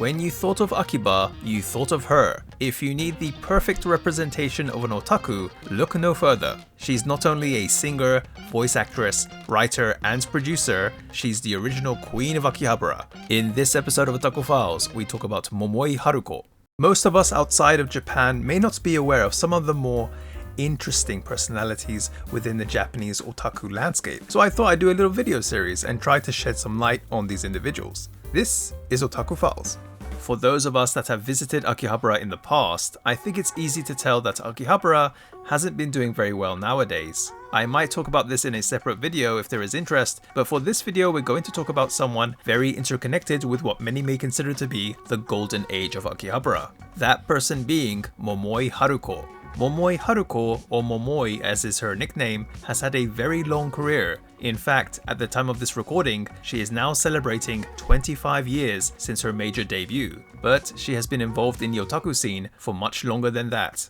When you thought of Akiba, you thought of her. If you need the perfect representation of an otaku, look no further. She's not only a singer, voice actress, writer, and producer, she's the original queen of Akihabara. In this episode of Otaku Files, we talk about Momoi Haruko. Most of us outside of Japan may not be aware of some of the more interesting personalities within the Japanese otaku landscape, so I thought I'd do a little video series and try to shed some light on these individuals. This is Otaku Files. For those of us that have visited Akihabara in the past, I think it's easy to tell that Akihabara hasn't been doing very well nowadays. I might talk about this in a separate video if there is interest, but for this video we're going to talk about someone very interconnected with what many may consider to be the golden age of Akihabara. That person being Momoi Haruko. Momoi Haruko, or Momoi as is her nickname, has had a very long career. In fact, at the time of this recording, she is now celebrating 25 years since her major debut, but she has been involved in the otaku scene for much longer than that.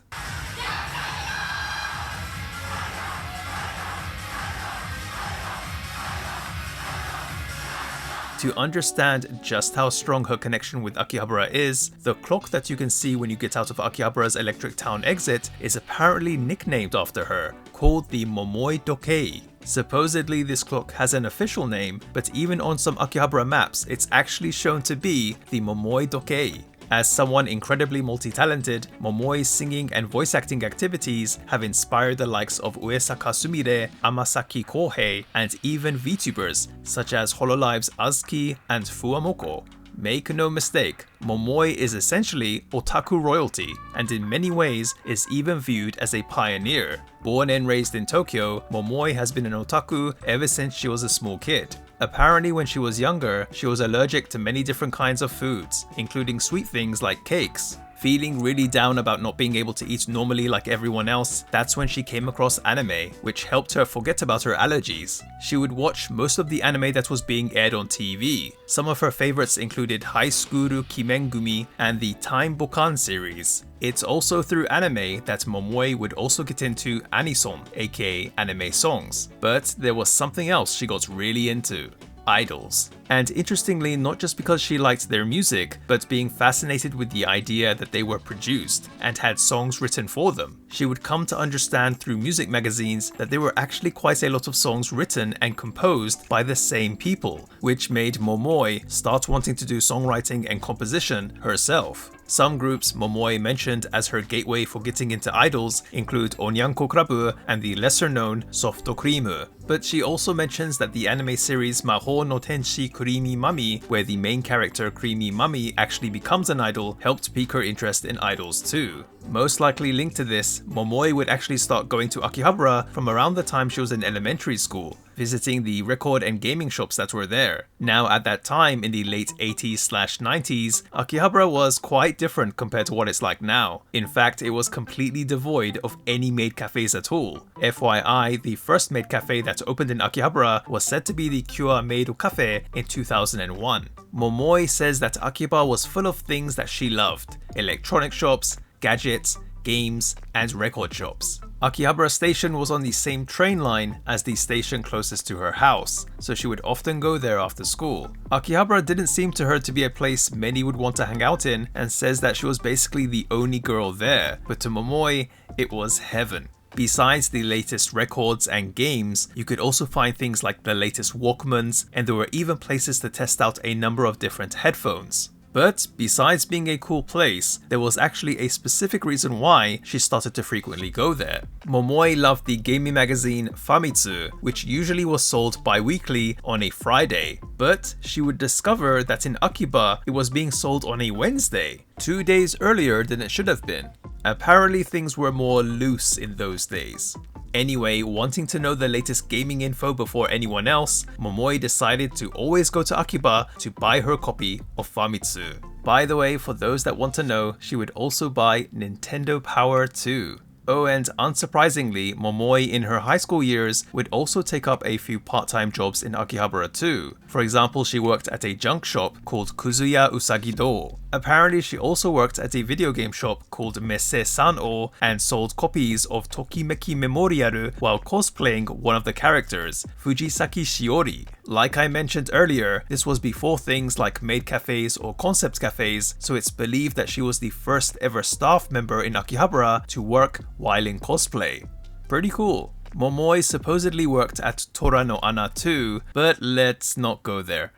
To understand just how strong her connection with Akihabara is, the clock that you can see when you get out of Akihabara's Electric Town exit is apparently nicknamed after her, called the Momoi Dokei. Supposedly this clock has an official name, but even on some Akihabara maps it's actually shown to be the Momoi Dokei. As someone incredibly multi-talented, Momoi's singing and voice acting activities have inspired the likes of Uesaka Sumire, Amasaki Kohei, and even VTubers such as Hololive's Azuki and Fuwamoko. Make no mistake, Momoi is essentially otaku royalty, and in many ways is even viewed as a pioneer. Born and raised in Tokyo, Momoi has been an otaku ever since she was a small kid. Apparently when she was younger, she was allergic to many different kinds of foods, including sweet things like cakes. Feeling really down about not being able to eat normally like everyone else, that's when she came across anime, which helped her forget about her allergies. She would watch most of the anime that was being aired on TV. Some of her favorites included High School Kimengumi and the Time Bokan series. It's also through anime that Momoi would also get into anison, aka anime songs. But there was something else she got really into. Idols. And interestingly, not just because she liked their music, but being fascinated with the idea that they were produced and had songs written for them. She would come to understand through music magazines that there were actually quite a lot of songs written and composed by the same people, which made Momoi start wanting to do songwriting and composition herself. Some groups Momoi mentioned as her gateway for getting into idols include Onyanko Club and the lesser-known Soft Cream, but she also mentions that the anime series Mahou no Tenshi Creamy Mummy, where the main character Creamy Mummy actually becomes an idol, helped pique her interest in idols too. Most likely linked to this, Momoi would actually start going to Akihabara from around the time she was in elementary school, visiting the record and gaming shops that were there. Now at that time in the late 80s/90s, Akihabara was quite different compared to what it's like now. In fact, it was completely devoid of any maid cafes at all. FYI, the first maid cafe that opened in Akihabara was said to be the Kyoa Maid Cafe in 2001. Momoi says that Akihabara was full of things that she loved: electronic shops, gadgets, games, and record shops. Akihabara Station was on the same train line as the station closest to her house, so she would often go there after school. Akihabara didn't seem to her to be a place many would want to hang out in, and says that she was basically the only girl there, but to Momoi, it was heaven. Besides the latest records and games, you could also find things like the latest Walkmans, and there were even places to test out a number of different headphones. But besides being a cool place, there was actually a specific reason why she started to frequently go there. Momoi loved the gaming magazine Famitsu, which usually was sold bi-weekly on a Friday, but she would discover that in Akiba it was being sold on a Wednesday, 2 days earlier than it should have been. Apparently things were more loose in those days. Anyway, wanting to know the latest gaming info before anyone else, Momoi decided to always go to Akiba to buy her copy of Famitsu. By the way, for those that want to know, she would also buy Nintendo Power too. Oh, and unsurprisingly, Momoi in her high school years would also take up a few part-time jobs in Akihabara too. For example, she worked at a junk shop called Kuzuya Usagi Do. Apparently, she also worked at a video game shop called Messe San-o and sold copies of Tokimeki Memorial while cosplaying one of the characters, Fujisaki Shiori. Like I mentioned earlier, this was before things like maid cafes or concept cafes, so it's believed that she was the first ever staff member in Akihabara to work while in cosplay. Pretty cool. Momoi supposedly worked at Tora no Ana too, but let's not go there.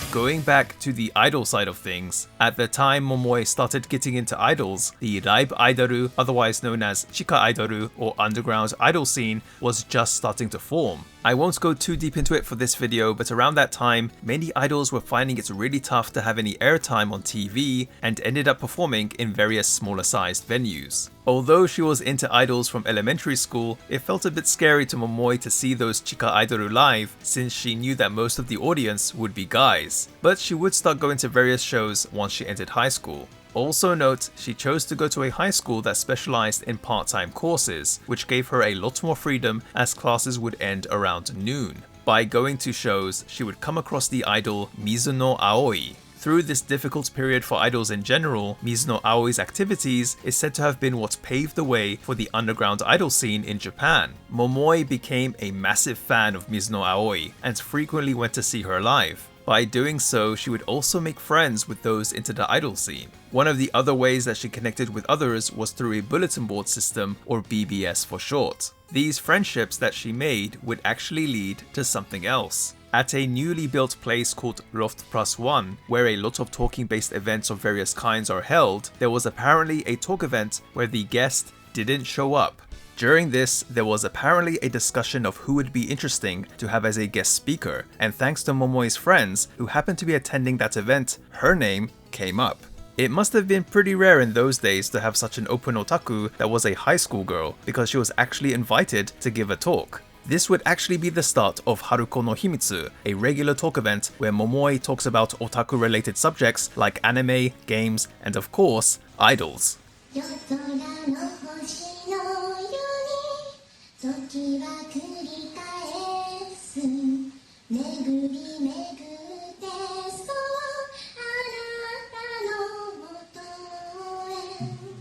Going back to the idol side of things, at the time Momoi started getting into idols, the Raib Idoru, otherwise known as Chika Idoru or underground idol scene, was just starting to form. I won't go too deep into it for this video, but around that time, many idols were finding it really tough to have any airtime on TV and ended up performing in various smaller sized venues. Although she was into idols from elementary school, it felt a bit scary to Momoi to see those Chika Idoru live since she knew that most of the audience would be guys. But she would start going to various shows once she entered high school. Also note, she chose to go to a high school that specialized in part-time courses, which gave her a lot more freedom as classes would end around noon. By going to shows, she would come across the idol Mizuno Aoi. Through this difficult period for idols in general, Mizuno Aoi's activities is said to have been what paved the way for the underground idol scene in Japan. Momoi became a massive fan of Mizuno Aoi and frequently went to see her live. By doing so, she would also make friends with those into the idol scene. One of the other ways that she connected with others was through a bulletin board system, or BBS for short. These friendships that she made would actually lead to something else. At a newly built place called Loft Plus One, where a lot of talking-based events of various kinds are held, there was apparently a talk event where the guest didn't show up. During this, there was apparently a discussion of who would be interesting to have as a guest speaker, and thanks to Momoi's friends who happened to be attending that event, her name came up. It must have been pretty rare in those days to have such an open otaku that was a high school girl, because she was actually invited to give a talk. This would actually be the start of Haruko no Himitsu, a regular talk event where Momoi talks about otaku-related subjects like anime, games, and of course, idols.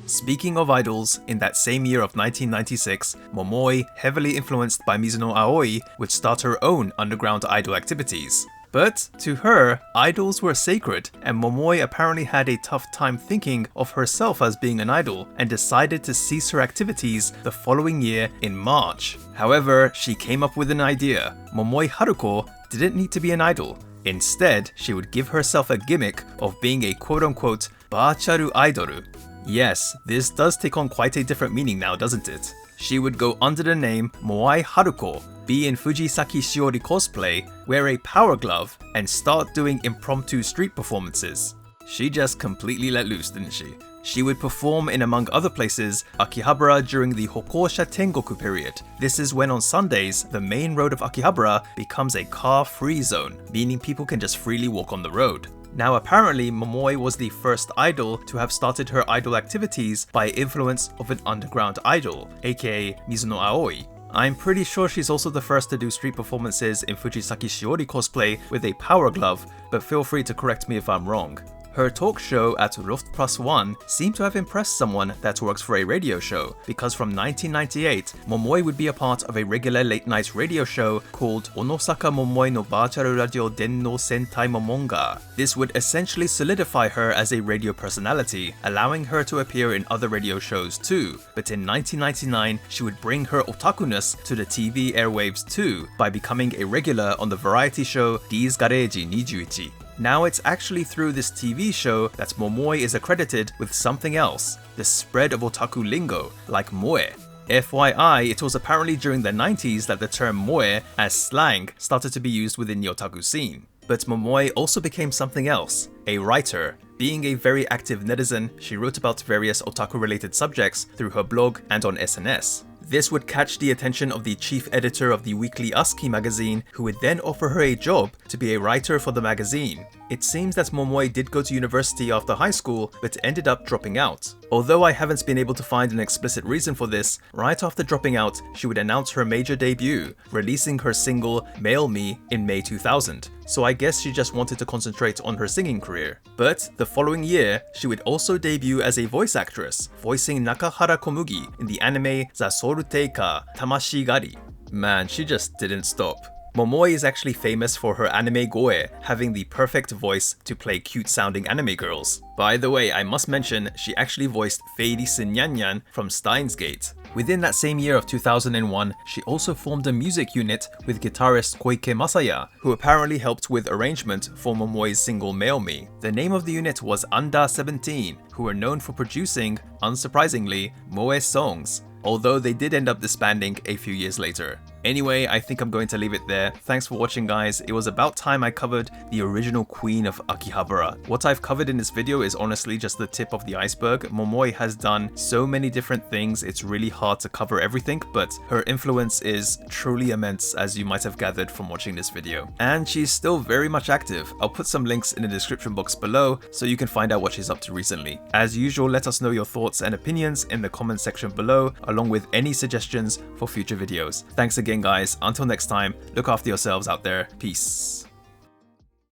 Speaking of idols, in that same year of 1996, Momoi, heavily influenced by Mizuno Aoi, would start her own underground idol activities. But to her, idols were sacred, and Momoi apparently had a tough time thinking of herself as being an idol and decided to cease her activities the following year in March. However, she came up with an idea. Momoi Haruko didn't need to be an idol. Instead, she would give herself a gimmick of being a quote-unquote virtual idol. Yes, this does take on quite a different meaning now, doesn't it? She would go under the name Moai Haruko, be in Fujisaki Shiori cosplay, wear a power glove, and start doing impromptu street performances. She just completely let loose, didn't she? She would perform in, among other places, Akihabara during the Hokosha Tengoku period. This is when on Sundays, the main road of Akihabara becomes a car-free zone, meaning people can just freely walk on the road. Now apparently, Momoi was the first idol to have started her idol activities by influence of an underground idol, aka Mizuno Aoi. I'm pretty sure she's also the first to do street performances in Fujisaki Shiori cosplay with a power glove, but feel free to correct me if I'm wrong. Her talk show at Loft Plus One seemed to have impressed someone that works for a radio show, because from 1998, Momoi would be a part of a regular late-night radio show called Onosaka Momoi no Virtual Radio Denno Sentai Momonga. This would essentially solidify her as a radio personality, allowing her to appear in other radio shows too. But in 1999, she would bring her otakuness to the TV airwaves too, by becoming a regular on the variety show D's Gareji 21. Now it's actually through this TV show that Momoi is accredited with something else, the spread of otaku lingo, like moe. FYI, it was apparently during the 90s that the term moe, as slang, started to be used within the otaku scene. But Momoi also became something else, a writer. Being a very active netizen, she wrote about various otaku-related subjects through her blog and on SNS. This would catch the attention of the chief editor of the weekly ASCII magazine, who would then offer her a job to be a writer for the magazine. It seems that Momoi did go to university after high school, but ended up dropping out. Although I haven't been able to find an explicit reason for this, right after dropping out, she would announce her major debut, releasing her single Mail Me in May 2000. So I guess she just wanted to concentrate on her singing career. But the following year, she would also debut as a voice actress, voicing Nakahara Komugi in the anime The Soulteika Tamashi Gari. Man, she just didn't stop. Momoi is actually famous for her anime goe, having the perfect voice to play cute-sounding anime girls. By the way, I must mention, she actually voiced Felice Nyan from Steins Gate. Within that same year of 2001, she also formed a music unit with guitarist Koike Masaya, who apparently helped with arrangement for Momoi's single Mail Me. The name of the unit was Under 17, who were known for producing, unsurprisingly, moe songs, although they did end up disbanding a few years later. Anyway, I think I'm going to leave it there. Thanks for watching, guys. It was about time I covered the original queen of Akihabara. What I've covered in this video is honestly just the tip of the iceberg. Momoi has done so many different things, it's really hard to cover everything, but her influence is truly immense, as you might have gathered from watching this video. And she's still very much active. I'll put some links in the description box below so you can find out what she's up to recently. As usual, let us know your thoughts and opinions in the comment section below, along with any suggestions for future videos. Thanks again, guys. Until next time, look after yourselves out there. Peace.